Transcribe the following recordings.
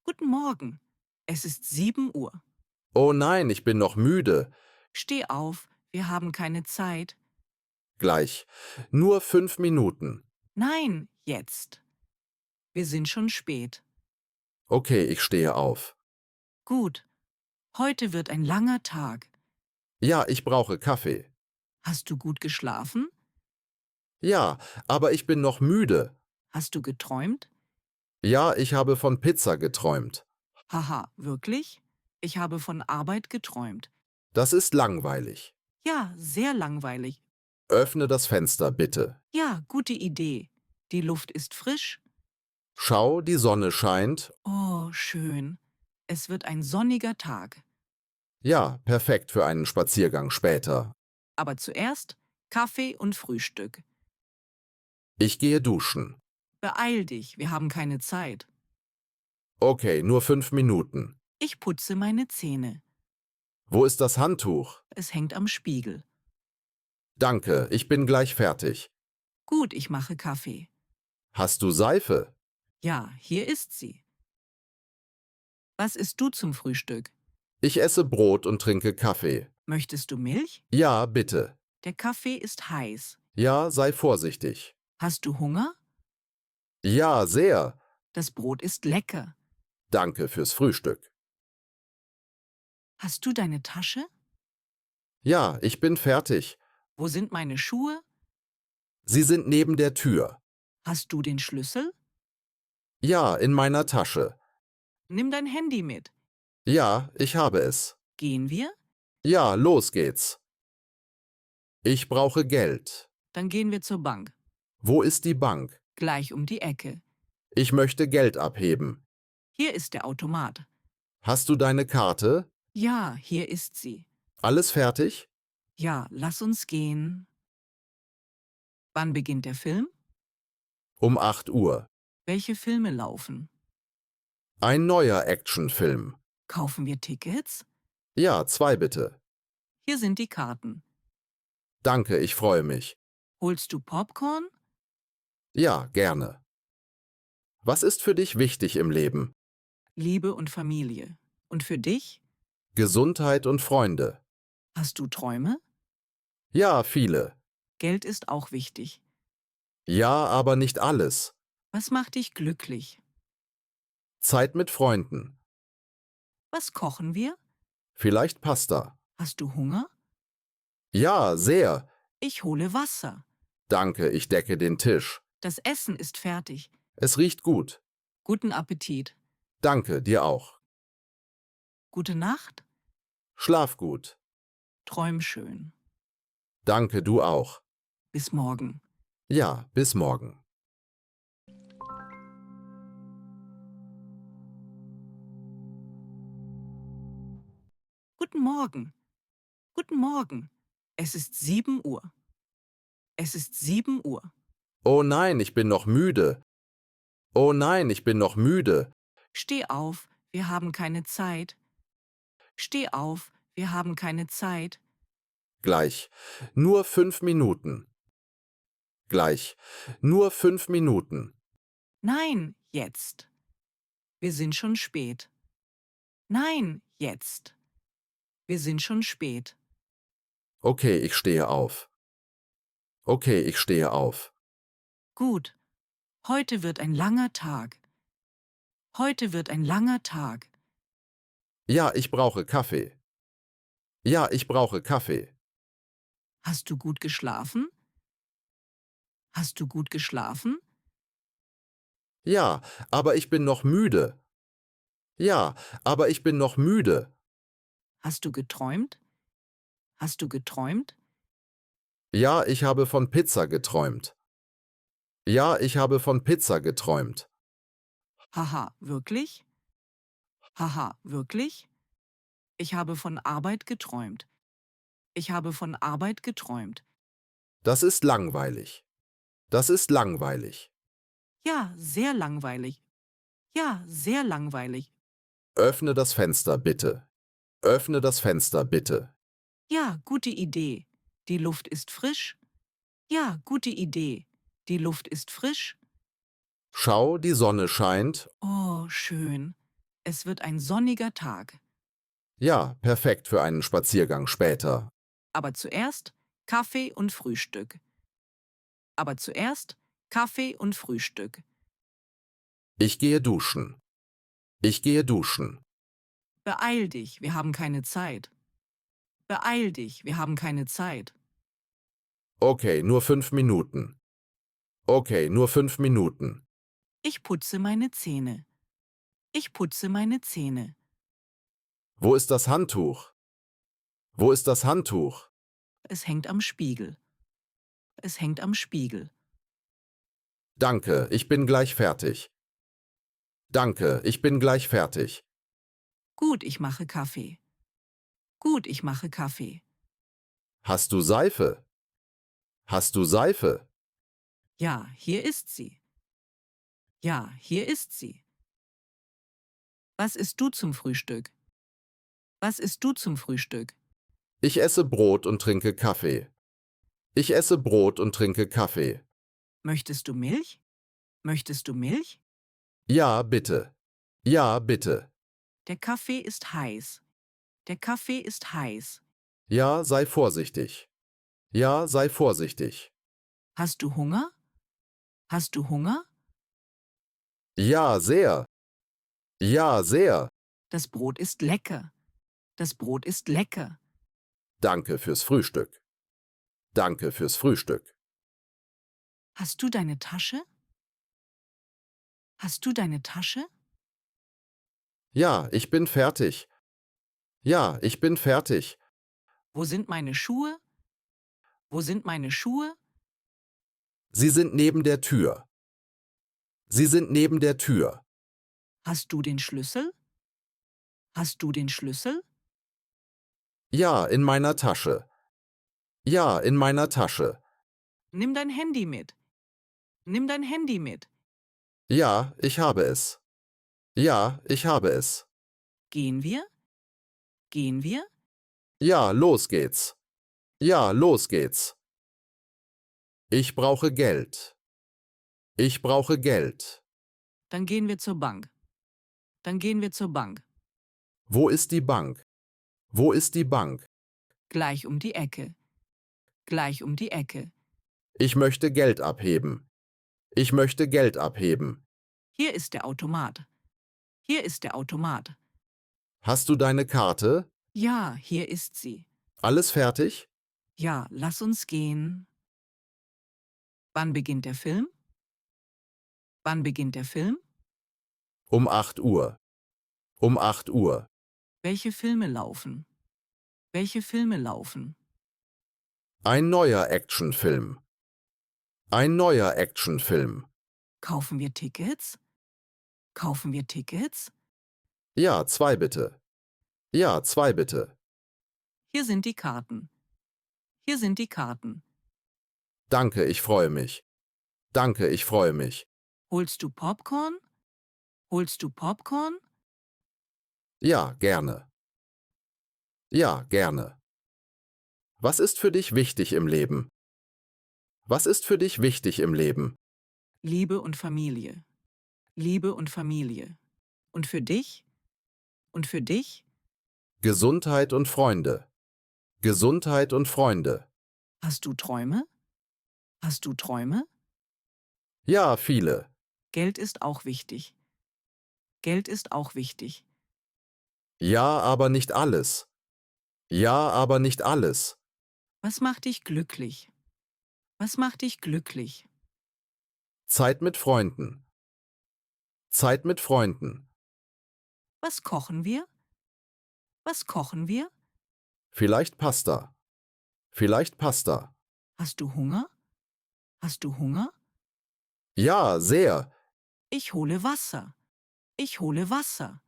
Guten Morgen. Es ist 7 Uhr. Oh nein, ich bin noch müde. Steh auf, wir haben keine Zeit. Gleich. Nur 5 Minuten. Nein, jetzt. Wir sind schon spät. Okay, ich stehe auf. Gut. Heute wird ein langer Tag. Ja, ich brauche Kaffee. Hast du gut geschlafen? Ja, aber ich bin noch müde. Hast du geträumt? Ja, ich habe von Pizza geträumt. Haha, wirklich? Ich habe von Arbeit geträumt. Das ist langweilig. Ja, sehr langweilig. Öffne das Fenster, bitte. Ja, gute Idee. Die Luft ist frisch. Schau, die Sonne scheint. Oh, schön. Es wird ein sonniger Tag. Ja, perfekt für einen Spaziergang später. Aber zuerst Kaffee und Frühstück. Ich gehe duschen. Beeil dich, wir haben keine Zeit. Okay, nur 5 Minuten. Ich putze meine Zähne. Wo ist das Handtuch? Es hängt am Spiegel. Danke, ich bin gleich fertig. Gut, ich mache Kaffee. Hast du Seife? Ja, hier ist sie. Was isst du zum Frühstück? Ich esse Brot und trinke Kaffee. Möchtest du Milch? Ja, bitte. Der Kaffee ist heiß. Ja, sei vorsichtig. Hast du Hunger? Ja, sehr. Das Brot ist lecker. Danke fürs Frühstück. Hast du deine Tasche? Ja, ich bin fertig. Wo sind meine Schuhe? Sie sind neben der Tür. Hast du den Schlüssel? Ja, in meiner Tasche. Nimm dein Handy mit. Ja, ich habe es. Gehen wir? Ja, los geht's. Ich brauche Geld. Dann gehen wir zur Bank. Wo ist die Bank? Gleich um die Ecke. Ich möchte Geld abheben. Hier ist der Automat. Hast du deine Karte? Ja, hier ist sie. Alles fertig? Ja, lass uns gehen. Wann beginnt der Film? Um 8 Uhr. Welche Filme laufen? Ein neuer Actionfilm. Kaufen wir Tickets? Ja, 2 bitte. Hier sind die Karten. Danke, ich freue mich. Holst du Popcorn? Ja, gerne. Was ist für dich wichtig im Leben? Liebe und Familie. Und für dich? Gesundheit und Freunde. Hast du Träume? Ja, viele. Geld ist auch wichtig. Ja, aber nicht alles. Was macht dich glücklich? Zeit mit Freunden. Was kochen wir? Vielleicht Pasta. Hast du Hunger? Ja, sehr. Ich hole Wasser. Danke, ich decke den Tisch. Das Essen ist fertig. Es riecht gut. Guten Appetit. Danke, dir auch. Gute Nacht. Schlaf gut. Träum schön. Danke, du auch. Bis morgen. Ja, bis morgen. Guten Morgen. Guten Morgen. Es ist 7 Uhr. Es ist 7 Uhr. Oh nein, ich bin noch müde. Oh nein, ich bin noch müde. Steh auf, wir haben keine Zeit. Steh auf, wir haben keine Zeit. Gleich. Nur 5 Minuten. Gleich. Nur 5 Minuten. Nein, jetzt. Wir sind schon spät. Nein, jetzt. Wir sind schon spät. Okay, ich stehe auf. Okay, ich stehe auf. Gut. Heute wird ein langer Tag. Heute wird ein langer Tag. Ja, ich brauche Kaffee. Ja, ich brauche Kaffee. Hast du gut geschlafen? Hast du gut geschlafen? Ja, aber ich bin noch müde. Ja, aber ich bin noch müde. Hast du geträumt? Hast du geträumt? Ja, ich habe von Pizza geträumt. Ja, ich habe von Pizza geträumt. Haha, wirklich? Haha, wirklich? Ich habe von Arbeit geträumt. Ich habe von Arbeit geträumt. Das ist langweilig. Das ist langweilig. Ja, sehr langweilig. Ja, sehr langweilig. Öffne das Fenster, bitte. Öffne das Fenster, bitte. Ja, gute Idee. Die Luft ist frisch. Ja, gute Idee. Die Luft ist frisch. Schau, die Sonne scheint. Oh, schön. Es wird ein sonniger Tag. Ja, perfekt für einen Spaziergang später. Aber zuerst Kaffee und Frühstück. Aber zuerst Kaffee und Frühstück. Ich gehe duschen. Ich gehe duschen. Beeil dich, wir haben keine Zeit. Beeil dich, wir haben keine Zeit. Okay, nur 5 Minuten. Okay, nur 5 Minuten. Ich putze meine Zähne. Ich putze meine Zähne. Wo ist das Handtuch? Wo ist das Handtuch? Es hängt am Spiegel. Es hängt am Spiegel. Danke, ich bin gleich fertig. Danke, ich bin gleich fertig. Gut, ich mache Kaffee. Gut, ich mache Kaffee. Hast du Seife? Hast du Seife? Ja, hier ist sie. Ja, hier ist sie. Was isst du zum Frühstück? Was isst du zum Frühstück? Ich esse Brot und trinke Kaffee. Ich esse Brot und trinke Kaffee. Möchtest du Milch? Möchtest du Milch? Ja, bitte. Ja, bitte. Der Kaffee ist heiß. Der Kaffee ist heiß. Ja, sei vorsichtig. Ja, sei vorsichtig. Hast du Hunger? Hast du Hunger? Ja, sehr. Ja, sehr. Das Brot ist lecker. Das Brot ist lecker. Danke fürs Frühstück. Danke fürs Frühstück. Hast du deine Tasche? Hast du deine Tasche? Ja, ich bin fertig. Ja, ich bin fertig. Wo sind meine Schuhe? Wo sind meine Schuhe? Sie sind neben der Tür. Sie sind neben der Tür. Hast du den Schlüssel? Hast du den Schlüssel? Ja, in meiner Tasche. Ja, in meiner Tasche. Nimm dein Handy mit. Nimm dein Handy mit. Ja, ich habe es. Ja, ich habe es. Gehen wir? Gehen wir? Ja, los geht's. Ja, los geht's. Ich brauche Geld. Ich brauche Geld. Dann gehen wir zur Bank. Dann gehen wir zur Bank. Wo ist die Bank? Wo ist die Bank? Gleich um die Ecke. Gleich um die Ecke. Ich möchte Geld abheben. Ich möchte Geld abheben. Hier ist der Automat. Hier ist der Automat. Hast du deine Karte? Ja, hier ist sie. Alles fertig? Ja, lass uns gehen. Wann beginnt der Film? Wann beginnt der Film? Um 8 Uhr. Um 8 Uhr. Welche Filme laufen? Welche Filme laufen? Ein neuer Actionfilm. Ein neuer Actionfilm. Kaufen wir Tickets? Kaufen wir Tickets? Ja, 2 bitte. Ja, 2 bitte. Hier sind die Karten. Hier sind die Karten. Danke, ich freue mich. Danke, ich freue mich. Holst du Popcorn? Holst du Popcorn? Ja, gerne. Ja, gerne. Was ist für dich wichtig im Leben? Was ist für dich wichtig im Leben? Liebe und Familie. Liebe und Familie. Und für dich? Und für dich? Gesundheit und Freunde. Gesundheit und Freunde. Hast du Träume? Hast du Träume? Ja, viele. Geld ist auch wichtig. Geld ist auch wichtig. Ja, aber nicht alles. Ja, aber nicht alles. Was macht dich glücklich? Was macht dich glücklich? Zeit mit Freunden. Zeit mit Freunden. Was kochen wir? Was kochen wir? Vielleicht Pasta. Vielleicht Pasta. Hast du Hunger? Hast du Hunger? Ja, sehr. Ich hole Wasser. Ich hole Wasser.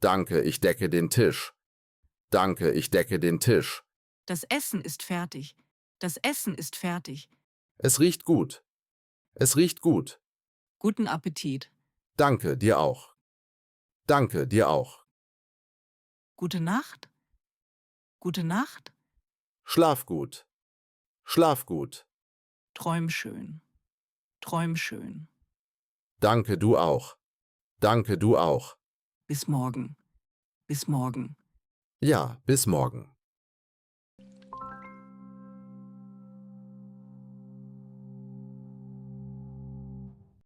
Danke, ich decke den Tisch. Danke, ich decke den Tisch. Das Essen ist fertig. Das Essen ist fertig. Es riecht gut. Es riecht gut. Guten Appetit. Danke, dir auch. Danke, dir auch. Gute Nacht. Gute Nacht. Schlaf gut. Schlaf gut. Träum schön. Träum schön. Danke, du auch. Danke, du auch. Bis morgen. Bis morgen. Ja, bis morgen.